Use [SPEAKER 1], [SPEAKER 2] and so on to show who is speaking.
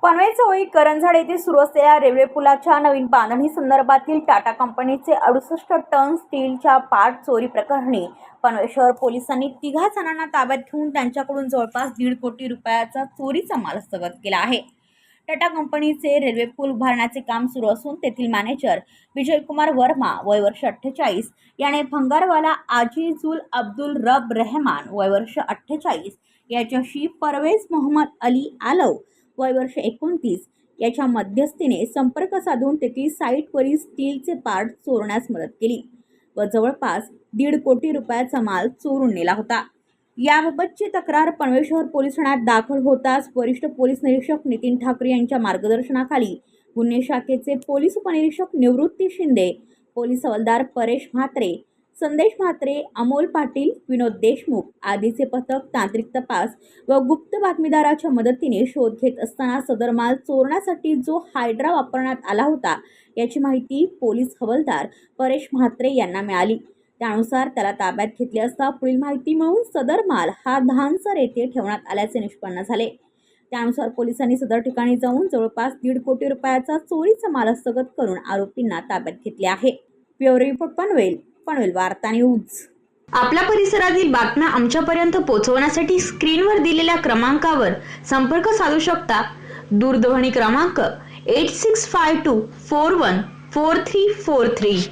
[SPEAKER 1] पनवेल जवळील करंजाड येथे सुरू असलेल्या रेल्वे पुलाच्या नवीन बांधणी संदर्भातील टाटा कंपनीचे 68 टन स्टीलच्या पार्ट चोरी प्रकरणी पनवेल शहर पोलिसांनी 3 जणांना ताब्यात घेऊन त्यांच्याकडून जवळपास 1.5 कोटी रुपयाचा चोरीचा माल हस्तगत केला आहे। टाटा कंपनीचे रेल्वे पूल उभारण्याचे काम सुरू असून तेथील मॅनेजर विजयकुमार वर्मा वय वर्ष 48 याने भंगारवाला आजिजुल अब्दुल रब रहमान वय वर्ष 48 याच्याशी परवेज मोहम्मद अली आलव वय वर्ष 29 याच्या मध्यस्थीने संपर्क साधून तेथील साईटवरील स्टीलचे पार्ट चोरण्यास मदत केली व जवळपास 1.5 कोटी रुपयाचा माल चोरून नेला होता। याबाबतची तक्रार पनवेल शहर पोलीस ठाण्यात दाखल होताच वरिष्ठ पोलीस निरीक्षक नितीन ठाकरे यांच्या मार्गदर्शनाखाली गुन्हे शाखेचे पोलीस उपनिरीक्षक निवृत्ती शिंदे, पोलीस हवालदार परेश म्हात्रे, संदेश म्हात्रे, अमोल पाटील, विनोद देशमुख आदीचे पथक तांत्रिक तपास व गुप्त बातमीदाराच्या मदतीने शोध घेत असताना सदर माल चोरण्यासाठी जो हायड्रा वापरण्यात आला होता याची माहिती पोलीस हवालदार परेश म्हात्रे यांना मिळाली। त्यानुसार त्याला ताब्यात घेतले असता पुढील माहिती मिळून सदर माल हा धानसर येथे ठेवण्यात आल्याचे निष्पन्न झाले। त्यानुसार पोलिसांनी सदर ठिकाणी जाऊन जवळपास 1.5 कोटी रुपयाचा चोरीचा माल हस्तगत करून आरोपींना ताब्यात घेतले आहे। ब्युरो रिपोर्ट पनवेल वार्ता न्यूज।
[SPEAKER 2] आपल्या परिसरातील बातम्या आमच्यापर्यंत पोहोचवण्यासाठी स्क्रीनवर दिलेल्या क्रमांकावर संपर्क साधू शकता। दूरध्वनी क्रमांक 8652414343।